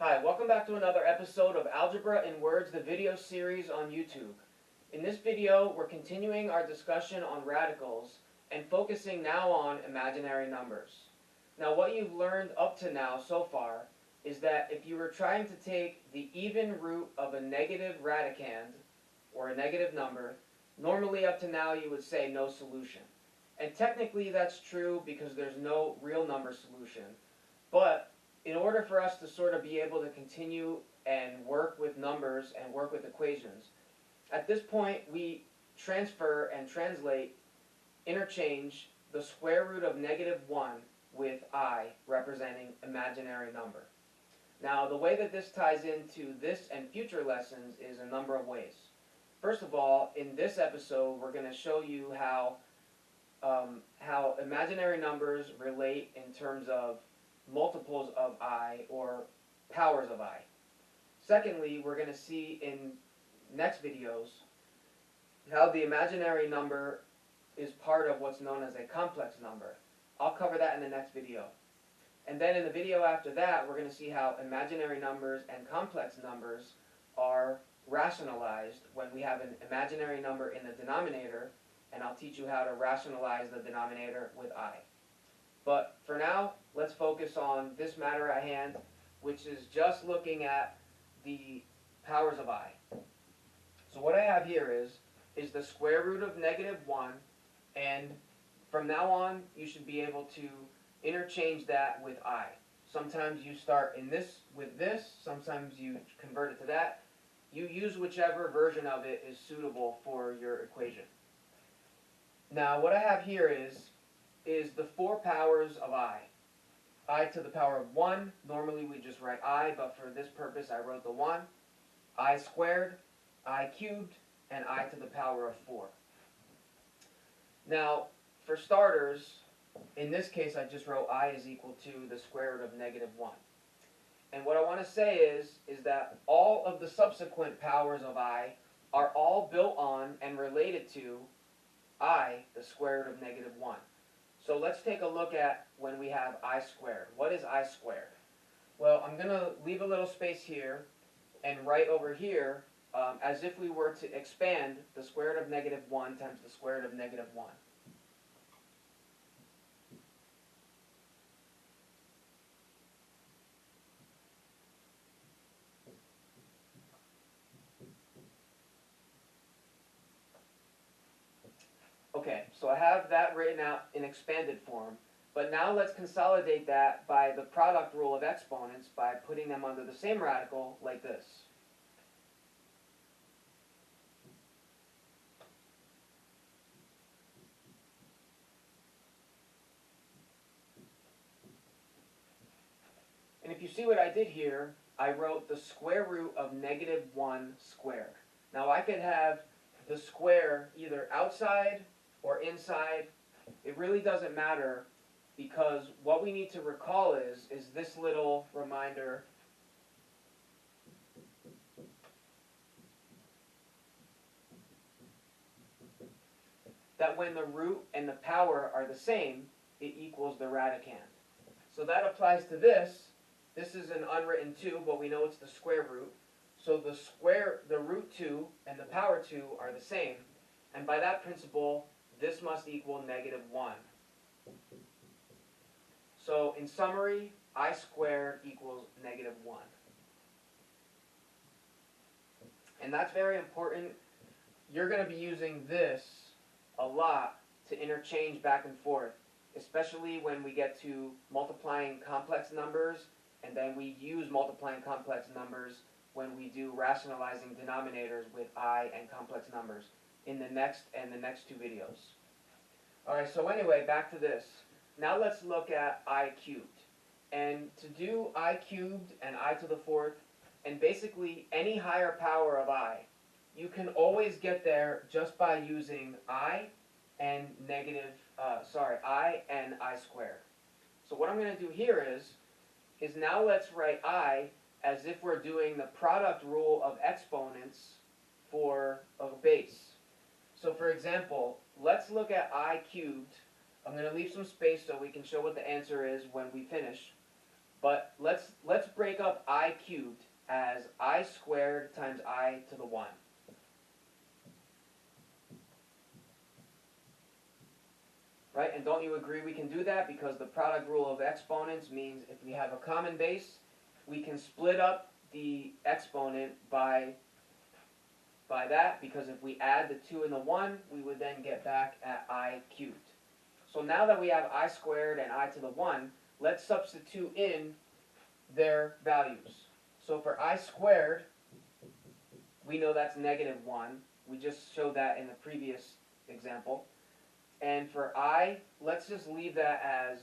Hi, welcome back to another episode of Algebra in Words, the video series on YouTube. In this video, we're continuing our discussion on radicals and focusing now on imaginary numbers. Now, what you've learned up to now so far is that if you were trying to take the even root of a negative radicand, or a negative number, normally up to now you would say no solution. And technically that's true because there's no real number solution. But in order for us to sort of be able to continue and work with numbers and work with equations, at this point we transfer and translate, interchange the square root of -1 with I representing imaginary number. Now the way that this ties into this and future lessons is a number of ways. First of all, in this episode we're going to show you how imaginary numbers relate in terms of multiples of I or powers of I. Secondly, we're going to see in next videos how the imaginary number is part of what's known as a complex number. I'll cover that in the next video. And then in the video after that, we're going to see how imaginary numbers and complex numbers are rationalized when we have an imaginary number in the denominator, and I'll teach you how to rationalize the denominator with I. But for now, let's focus on this matter at hand, which is just looking at the powers of I. So what I have here is the square root of -1, and from now on you should be able to interchange that with I. Sometimes you start in this with this, sometimes you convert it to that. You use whichever version of it is suitable for your equation. Now what I have here is the 4 powers of I. I to the power of 1, normally we just write I, but for this purpose I wrote the 1. I squared, I cubed, and I to the power of 4. Now, for starters, in this case I just wrote I is equal to the square root of -1. And what I want to say is that all of the subsequent powers of I are all built on and related to I, the square root of -1. So let's take a look at when we have I squared. What is I squared? Well, I'm going to leave a little space here and write over here as if we were to expand the square root of -1 times the square root of -1. Okay, so I have that written out in expanded form, but now let's consolidate that by the product rule of exponents by putting them under the same radical like this. And if you see what I did here, I wrote the square root of -1 squared. Now I could have the square either outside or inside. It really doesn't matter, because what we need to recall is this little reminder that when the root and the power are the same, it equals the radicand. So that applies to this. This is an unwritten 2, but we know it's the square root. So the root 2 and the power 2 are the same. And by that principle, this must equal -1. So in summary, I squared equals -1. And that's very important. You're going to be using this a lot to interchange back and forth, especially when we get to multiplying complex numbers, and then we use multiplying complex numbers when we do rationalizing denominators with I and complex numbers in the next 2 videos. Alright, so anyway, back to this. Now let's look at I cubed. And to do I cubed and I to the 4th, and basically any higher power of I, you can always get there just by using I and I squared. So what I'm going to do here is now let's write I as if we're doing the product rule of exponents for a base. So for example, let's look at I cubed. I'm going to leave some space so we can show what the answer is when we finish. But let's break up I I cubed as I squared times I to the 1. Right? And don't you agree we can do that? Because the product rule of exponents means if we have a common base, we can split up the exponent by that, because if we add the 2 and the 1, we would then get back at I cubed. So now that we have I squared and I to the 1, let's substitute in their values. So for I squared, we know that's negative 1. We just showed that in the previous example. And for I, let's just leave that as,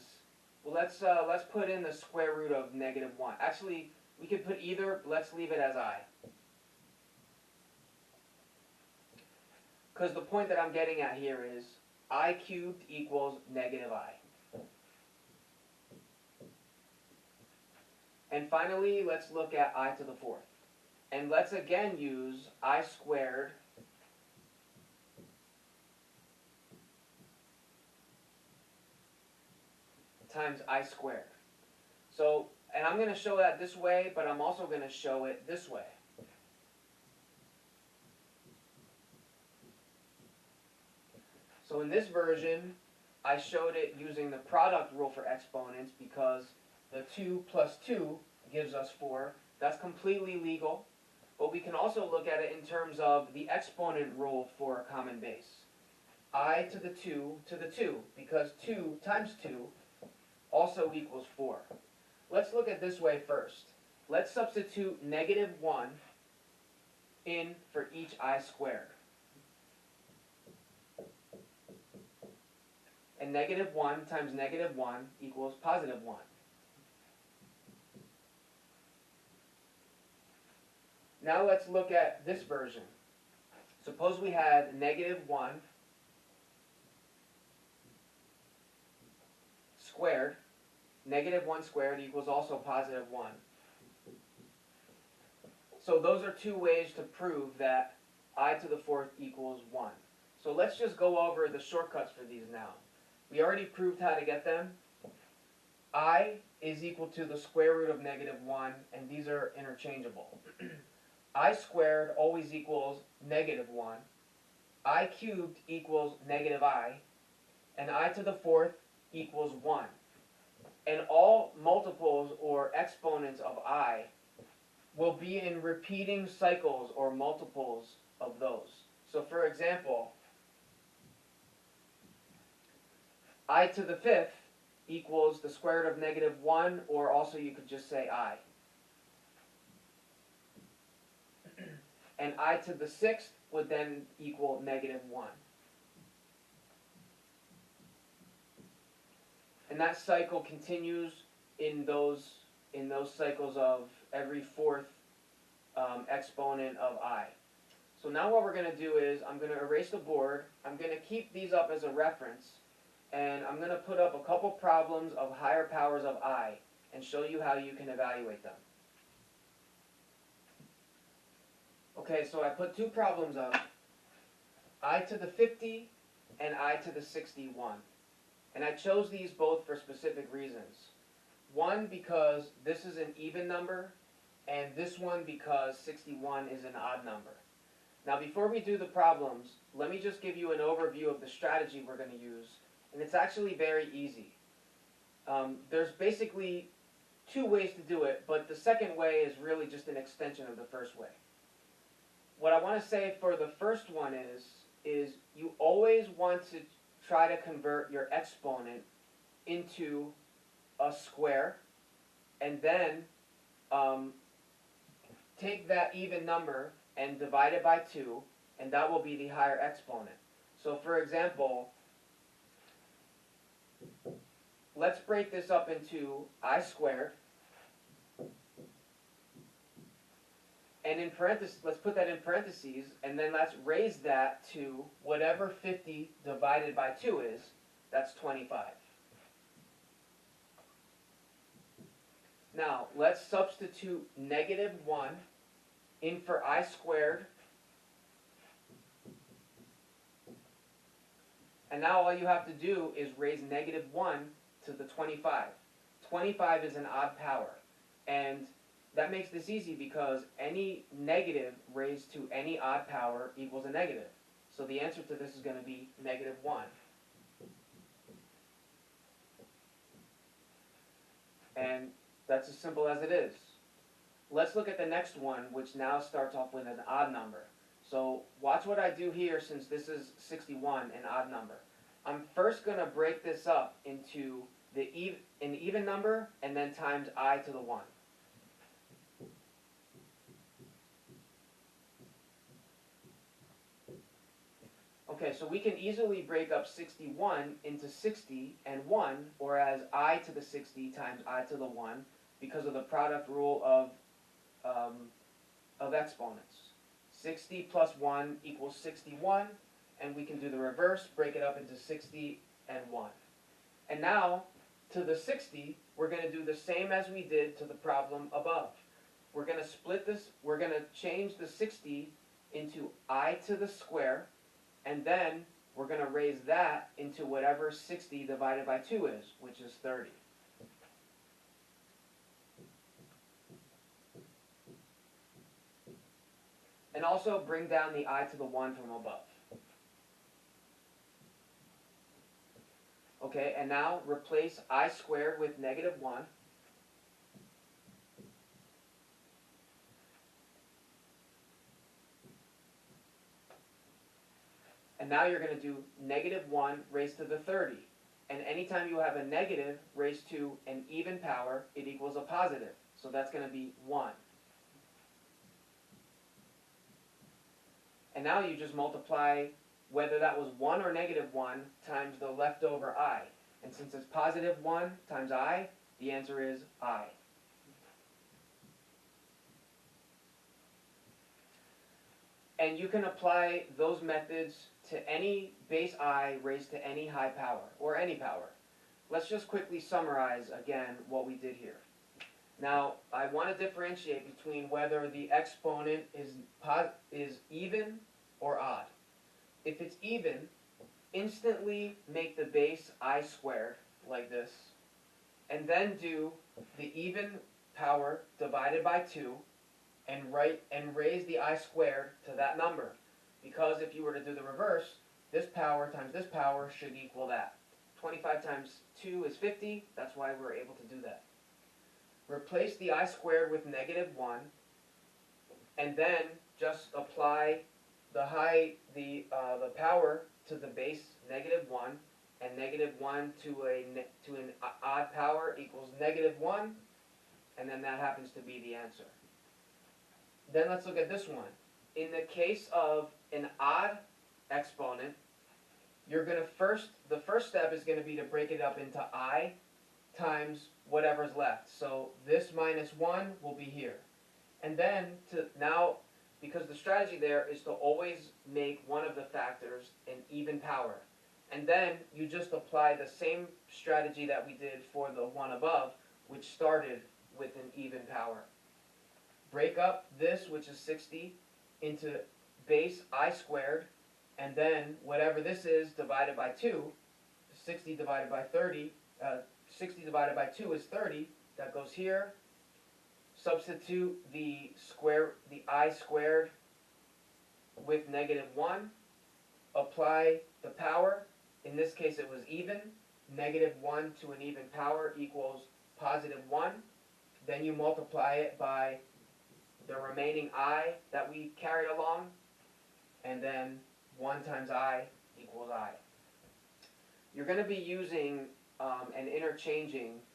well, let's put in the square root of negative 1. Actually, we could put either, but let's leave it as I. Because the point that I'm getting at here is I cubed equals negative I. And finally, let's look at I to the 4th. And let's again use I squared times I squared. So, and I'm going to show that this way, but I'm also going to show it this way. So in this version, I showed it using the product rule for exponents because the 2 plus 2 gives us 4. That's completely legal. But we can also look at it in terms of the exponent rule for a common base. I to the 2 to the 2, because 2 times 2 also equals 4. Let's look at this way first. Let's substitute negative 1 in for each I squared. And negative 1 times negative 1 equals positive 1. Now let's look at this version. Suppose we had negative 1 squared. Negative 1 squared equals also positive 1. So those are two ways to prove that I to the 4th equals 1. So let's just go over the shortcuts for these now. We already proved how to get them. I is equal to the square root of negative 1, and these are interchangeable. I squared always equals negative 1. I cubed equals negative I. And I to the 4th equals 1. And all multiples or exponents of I will be in repeating cycles or multiples of those. So for example, I to the 5th equals the square root of negative 1, or also you could just say I. And I to the 6th would then equal negative 1. And that cycle continues in those cycles of every 4th exponent of I. So now what we're going to do is I'm going to erase the board. I'm going to keep these up as a reference. And I'm going to put up a couple problems of higher powers of I and show you how you can evaluate them. Okay, so I put two problems up. I to the 50 and I to the 61. And I chose these both for specific reasons. One, because this is an even number, and this one because 61 is an odd number. Now before we do the problems, let me just give you an overview of the strategy we're going to use. And it's actually very easy. There's basically two ways to do it, but the second way is really just an extension of the first way. What I want to say for the first one is you always want to try to convert your exponent into a square, and then take that even number and divide it by 2, and that will be the higher exponent. So for example, let's break this up into I squared, and in parentheses, let's put that in parentheses, and then let's raise that to whatever 50 divided by 2 is. That's 25. Now, let's substitute negative 1 in for I squared. And now all you have to do is raise negative 1 to the 25. 25 is an odd power. And that makes this easy because any negative raised to any odd power equals a negative. So the answer to this is going to be -1. And that's as simple as it is. Let's look at the next one, which now starts off with an odd number. So watch what I do here, since this is 61, an odd number. I'm first going to break this up into an even number and then times I to the 1. Okay, so we can easily break up 61 into 60 and 1, or as I to the 60 times I to the 1, because of the product rule of exponents. 60 plus 1 equals 61, and we can do the reverse, break it up into 60 and 1. And now, to the 60, we're going to do the same as we did to the problem above. We're going to split this, we're going to change the 60 into I to the square, and then we're going to raise that into whatever 60 divided by 2 is, which is 30. And also bring down the I to the 1 from above. Okay, and now replace I squared with -1. And now you're going to do -1 raised to the 30. And anytime you have a negative raised to an even power, it equals a positive. So that's going to be 1. And now you just multiply whether that was 1 or -1 times the leftover I. And since it's +1 times I, the answer is I. And you can apply those methods to any base I raised to any high power, or any power. Let's just quickly summarize again what we did here. Now, I want to differentiate between whether the exponent is even or odd. If it's even, instantly make the base I squared, like this, and then do the even power divided by 2, and raise the I squared to that number. Because if you were to do the reverse, this power times this power should equal that. 25 times 2 is 50, that's why we're able to do that. Replace the I squared with -1, and then just apply the power to the base -1, and -1 to an odd power equals -1, and then that happens to be the answer. Then let's look at this one. In the case of an odd exponent, you're going to the first step is going to be to break it up into I times whatever's left. So this -1 will be here. And then because the strategy there is to always make one of the factors an even power. And then you just apply the same strategy that we did for the one above, which started with an even power. Break up this, which is 60, into base I squared, and then whatever this is divided by 2, 60 divided by 30, 60 divided by 2 is 30, that goes here. Substitute the I squared with -1, apply the power, in this case it was even, -1 to an even power equals +1, then you multiply it by the remaining I that we carried along, and then 1 times I equals I. You're going to be using and interchanging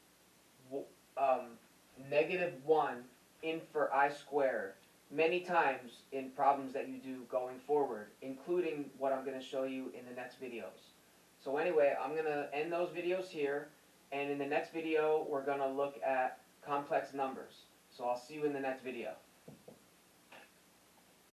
-1 in for I squared many times in problems that you do going forward, including what I'm going to show you in the next videos. So anyway, I'm going to end those videos here, and in the next video we're going to look at complex numbers. So I'll see you in the next video.